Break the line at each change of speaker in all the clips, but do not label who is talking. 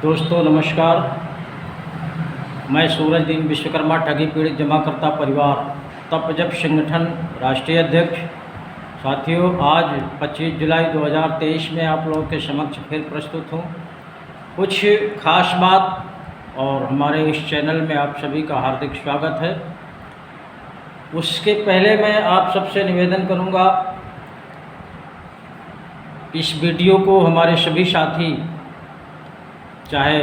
दोस्तों नमस्कार। मैं सूरजदीन विश्वकर्मा ठगी पीड़ित जमाकर्ता परिवार तपजप संगठन राष्ट्रीय अध्यक्ष। साथियों, आज 25 जुलाई 2023 में आप लोगों के समक्ष फिर प्रस्तुत हूँ कुछ खास बात और हमारे इस चैनल में आप सभी का हार्दिक स्वागत है। उसके पहले मैं आप सबसे निवेदन करूँगा, इस वीडियो को हमारे सभी साथी, चाहे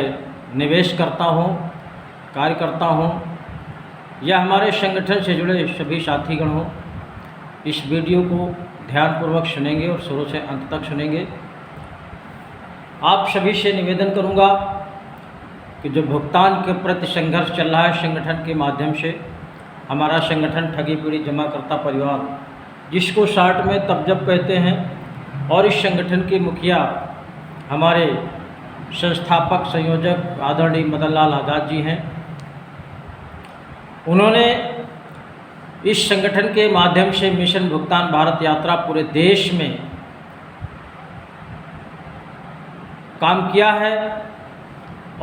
निवेश करता हो, कार्यकर्ता हो या हमारे संगठन से जुड़े सभी साथीगण हों, इस वीडियो को ध्यानपूर्वक सुनेंगे और शुरू से अंत तक सुनेंगे। आप सभी से निवेदन करूंगा कि जो भुगतान के प्रति संघर्ष चल रहा है संगठन के माध्यम से, हमारा संगठन ठगी पीड़ित जमाकर्ता परिवार, जिसको शार्ट में तपजप कहते हैं, और इस संगठन के मुखिया हमारे संस्थापक संयोजक आदरणीय मदन लाल आज़ाद जी हैं। उन्होंने इस संगठन के माध्यम से मिशन भुगतान भारत यात्रा पूरे देश में काम किया है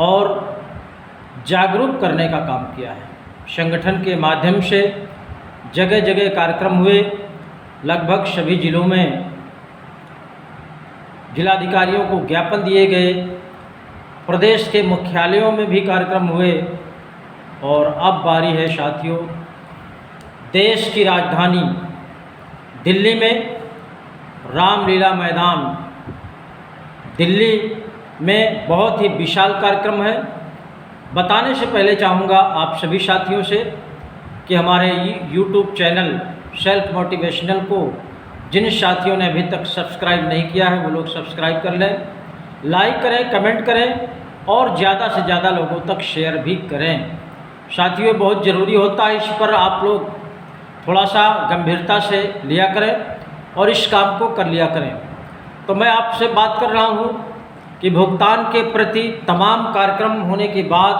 और जागरूक करने का काम किया है। संगठन के माध्यम से जगह जगह कार्यक्रम हुए, लगभग सभी जिलों में जिलाधिकारियों को ज्ञापन दिए गए, प्रदेश के मुख्यालयों में भी कार्यक्रम हुए और अब बारी है साथियों, देश की राजधानी दिल्ली में रामलीला मैदान, दिल्ली में बहुत ही विशाल कार्यक्रम है। बताने से पहले चाहूँगा आप सभी साथियों से कि हमारे यूट्यूब चैनल सेल्फ मोटिवेशनल को जिन साथियों ने अभी तक सब्सक्राइब नहीं किया है वो लोग सब्सक्राइब कर लें, लाइक करें, कमेंट करें और ज़्यादा से ज़्यादा लोगों तक शेयर भी करें। साथियों, बहुत ज़रूरी होता है, इस पर आप लोग थोड़ा सा गंभीरता से लिया करें और इस काम को कर लिया करें। तो मैं आपसे बात कर रहा हूँ कि भुगतान के प्रति तमाम कार्यक्रम होने के बाद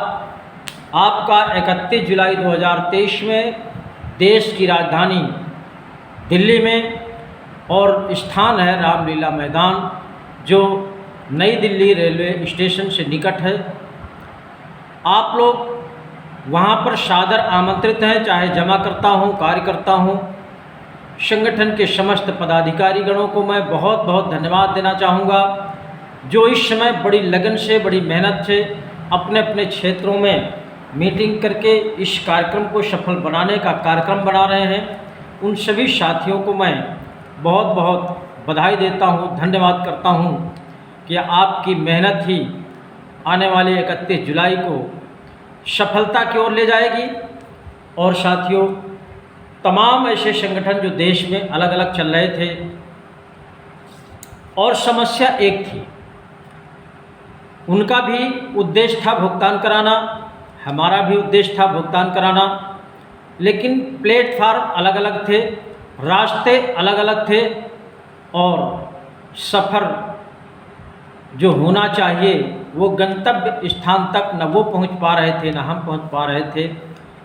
आपका 31 जुलाई 2023 में देश की राजधानी दिल्ली में, और स्थान है रामलीला मैदान, जो नई दिल्ली रेलवे स्टेशन से निकट है। आप लोग वहाँ पर सादर आमंत्रित हैं, चाहे जमाकर्ता हों, कार्यकर्ता हों। संगठन के समस्त पदाधिकारीगणों को मैं बहुत बहुत धन्यवाद देना चाहूँगा, जो इस समय बड़ी लगन से, बड़ी मेहनत से अपने अपने क्षेत्रों में मीटिंग करके इस कार्यक्रम को सफल बनाने का कार्यक्रम बना रहे हैं। उन सभी साथियों को मैं बहुत बहुत बधाई देता हूँ, धन्यवाद करता हूँ कि आपकी मेहनत ही आने वाले 31 जुलाई को सफलता की ओर ले जाएगी। और साथियों, तमाम ऐसे संगठन जो देश में अलग अलग चल रहे थे और समस्या एक थी, उनका भी उद्देश्य था भुगतान कराना, हमारा भी उद्देश्य था भुगतान कराना, लेकिन प्लेटफार्म अलग अलग थे, रास्ते अलग अलग थे और सफ़र जो होना चाहिए वो गंतव्य स्थान तक न वो पहुंच पा रहे थे, न हम पहुंच पा रहे थे।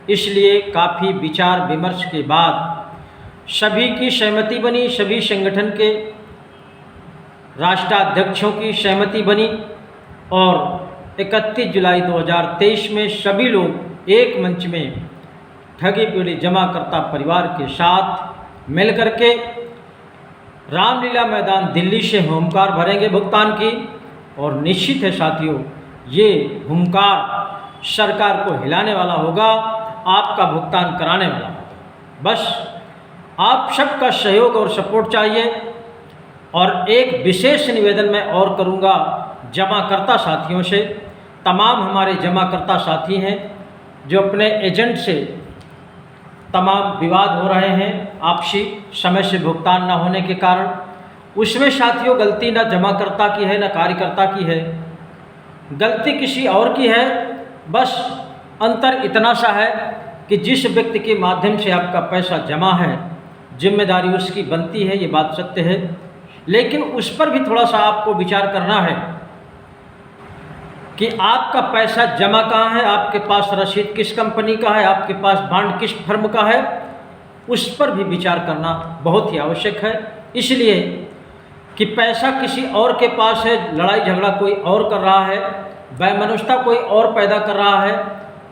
इसलिए काफ़ी विचार विमर्श के बाद सभी की सहमति बनी, सभी संगठन के राष्ट्राध्यक्षों की सहमति बनी और 31 जुलाई 2023 में सभी लोग एक मंच में ठगी पीड़ित जमाकर्ता परिवार के साथ मिलकर के रामलीला मैदान दिल्ली से हुंकार भरेंगे भुगतान की। और निश्चित है साथियों, ये हुंकार सरकार को हिलाने वाला होगा, आपका भुगतान कराने वाला होगा। बस आप सबका सहयोग और सपोर्ट चाहिए। और एक विशेष निवेदन मैं और करूँगा जमाकर्ता साथियों से, तमाम हमारे जमाकर्ता साथी हैं जो अपने एजेंट से तमाम विवाद हो रहे हैं आपसी, समय से भुगतान न होने के कारण। उसमें साथियों गलती न जमाकर्ता की है, न कार्यकर्ता की है, गलती किसी और की है। बस अंतर इतना सा है कि जिस व्यक्ति के माध्यम से आपका पैसा जमा है, जिम्मेदारी उसकी बनती है, ये बात सत्य है। लेकिन उस पर भी थोड़ा सा आपको विचार करना है कि आपका पैसा जमा कहाँ है, आपके पास रसीद किस कंपनी का है, आपके पास बॉन्ड किस फर्म का है, उस पर भी विचार करना बहुत ही आवश्यक है। इसलिए कि पैसा किसी और के पास है, लड़ाई झगड़ा कोई और कर रहा है, वैमनस्यता कोई और पैदा कर रहा है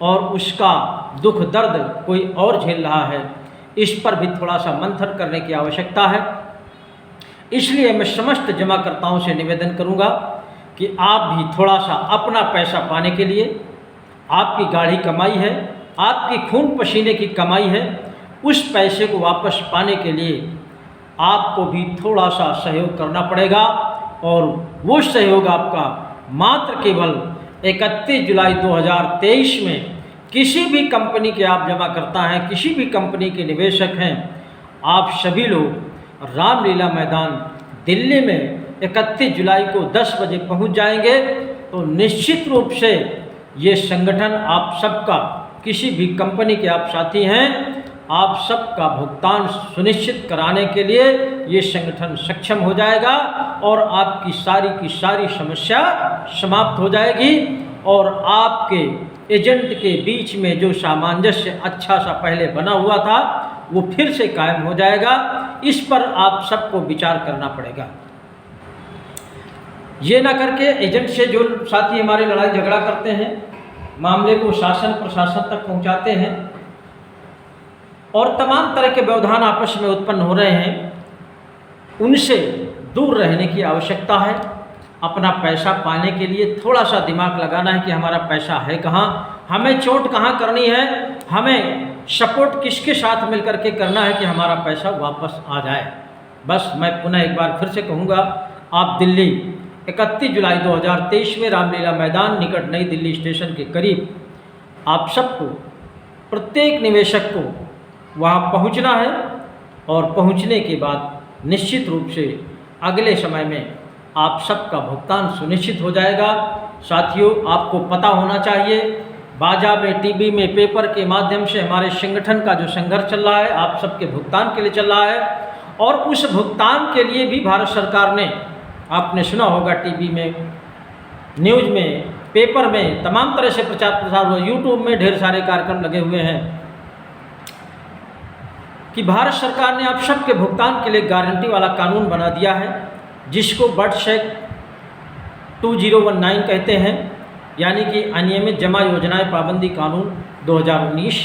और उसका दुख दर्द कोई और झेल रहा है, इस पर भी थोड़ा सा मंथन करने की आवश्यकता है। इसलिए मैं समस्त जमाकर्ताओं से निवेदन करूंगा कि आप भी थोड़ा सा अपना पैसा पाने के लिए, आपकी गाढ़ी कमाई है, आपकी खून पसीने की कमाई है, उस पैसे को वापस पाने के लिए आपको भी थोड़ा सा सहयोग करना पड़ेगा। और वो सहयोग आपका मात्र केवल 31 जुलाई 2023 में किसी भी कंपनी के आप जमा करता हैं, किसी भी कंपनी के निवेशक हैं, आप सभी लोग रामलीला मैदान दिल्ली में 31 जुलाई को 10 बजे पहुंच जाएंगे। तो निश्चित रूप से ये संगठन आप सबका, किसी भी कंपनी के आप साथी हैं, आप सबका भुगतान सुनिश्चित कराने के लिए ये संगठन सक्षम हो जाएगा और आपकी सारी की सारी समस्या समाप्त हो जाएगी और आपके एजेंट के बीच में जो सामंजस्य अच्छा सा पहले बना हुआ था वो फिर से कायम हो जाएगा। इस पर आप सबको विचार करना पड़ेगा। ये ना करके एजेंट से जो साथी हमारे लड़ाई झगड़ा करते हैं, मामले को शासन प्रशासन तक पहुंचाते हैं और तमाम तरह के व्यवधान आपस में उत्पन्न हो रहे हैं, उनसे दूर रहने की आवश्यकता है। अपना पैसा पाने के लिए थोड़ा सा दिमाग लगाना है कि हमारा पैसा है कहाँ, हमें चोट कहाँ करनी है, हमें सपोर्ट किसके साथ मिलकर के करना है कि हमारा पैसा वापस आ जाए। बस मैं पुनः एक बार फिर से कहूँगा, आप दिल्ली 31 जुलाई 2023 में रामलीला मैदान निकट नई दिल्ली स्टेशन के करीब आप सबको, प्रत्येक निवेशक को वहाँ पहुँचना है और पहुँचने के बाद निश्चित रूप से अगले समय में आप सबका भुगतान सुनिश्चित हो जाएगा। साथियों, आपको पता होना चाहिए, बाजा में, टीवी में, पेपर के माध्यम से हमारे संगठन का जो संघर्ष चल रहा है आप सबके भुगतान के लिए चल रहा है और उस भुगतान के लिए भी भारत सरकार ने, आपने सुना होगा टीवी में, न्यूज़ में, पेपर में तमाम तरह से प्रचार प्रसार हुआ, यूट्यूब में ढेर सारे कार्यक्रम लगे हुए हैं कि भारत सरकार ने आप सबके भुगतान के लिए गारंटी वाला कानून बना दिया है, जिसको बर्डशेक 2019 कहते हैं, यानी कि अनियमित जमा योजनाएं पाबंदी कानून 2019।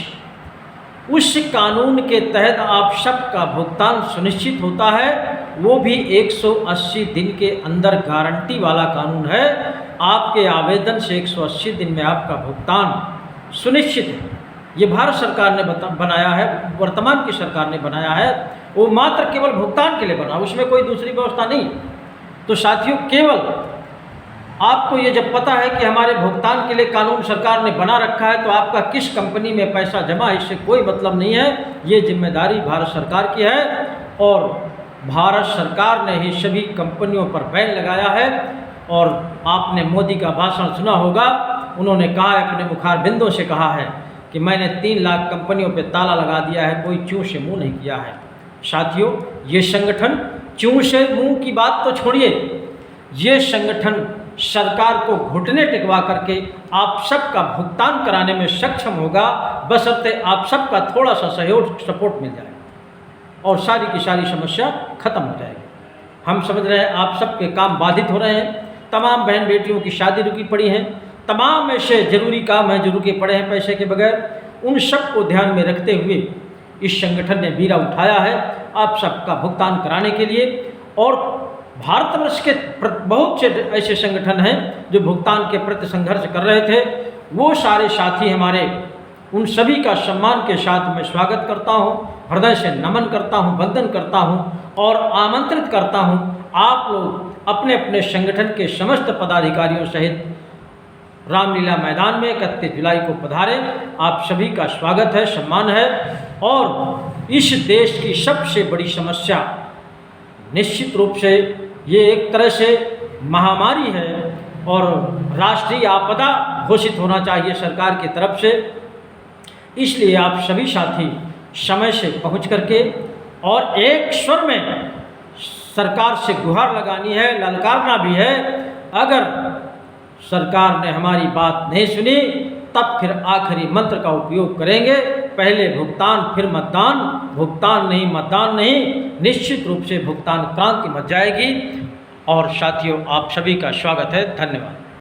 उस कानून के तहत आप सबका भुगतान सुनिश्चित होता है, वो भी 180 दिन के अंदर गारंटी वाला कानून है। आपके आवेदन से 180 दिन में आपका भुगतान सुनिश्चित है। ये भारत सरकार ने बनाया है, वर्तमान की सरकार ने बनाया है, वो मात्र केवल भुगतान के लिए बना, उसमें कोई दूसरी व्यवस्था नहीं। तो साथियों, केवल आपको ये जब पता है कि हमारे भुगतान के लिए कानून सरकार ने बना रखा है, तो आपका किस कंपनी में पैसा जमा है इससे कोई मतलब नहीं है। ये जिम्मेदारी भारत सरकार की है और भारत सरकार ने ही सभी कंपनियों पर बैन लगाया है। और आपने मोदी का भाषण सुना होगा, उन्होंने कहा है, अपने मुखारबिंदों से कहा है कि मैंने 3 लाख कंपनियों पे ताला लगा दिया है, कोई चूं से मुंह नहीं किया है। साथियों, ये संगठन चूं से मुंह की बात तो छोड़िए, ये संगठन सरकार को घुटने टिकवा करके आप सबका भुगतान कराने में सक्षम होगा, बशर्ते आप सबका थोड़ा सा सहयोग, सपोर्ट मिल जाए और सारी की सारी समस्या खत्म हो जाएगी। हम समझ रहे हैं आप सबके काम बाधित हो रहे हैं, तमाम बहन बेटियों की शादी रुकी पड़ी हैं, तमाम ऐसे जरूरी काम हैं जो रुके पड़े हैं पैसे के बगैर, उन सब को ध्यान में रखते हुए इस संगठन ने बीड़ा उठाया है आप सबका भुगतान कराने के लिए। और भारतवर्ष के बहुत से ऐसे संगठन हैं जो भुगतान के प्रति संघर्ष कर रहे थे, वो सारे साथी हमारे, उन सभी का सम्मान के साथ मैं स्वागत करता हूँ, हृदय से नमन करता हूँ, वंदन करता हूँ और आमंत्रित करता हूँ आप लोग अपने अपने संगठन के समस्त पदाधिकारियों सहित रामलीला मैदान में 31 जुलाई को पधारें। आप सभी का स्वागत है, सम्मान है। और इस देश की सबसे बड़ी समस्या निश्चित रूप से ये एक तरह से महामारी है और राष्ट्रीय आपदा घोषित होना चाहिए सरकार की तरफ से। इसलिए आप सभी साथी समय से पहुंच करके और एक स्वर में सरकार से गुहार लगानी है, ललकारना भी है। अगर सरकार ने हमारी बात नहीं सुनी तब फिर आखिरी मंत्र का उपयोग करेंगे, पहले भुगतान फिर मतदान, भुगतान नहीं मतदान नहीं, निश्चित रूप से भुगतान क्रांति मच जाएगी। और साथियों, आप सभी का स्वागत है, धन्यवाद।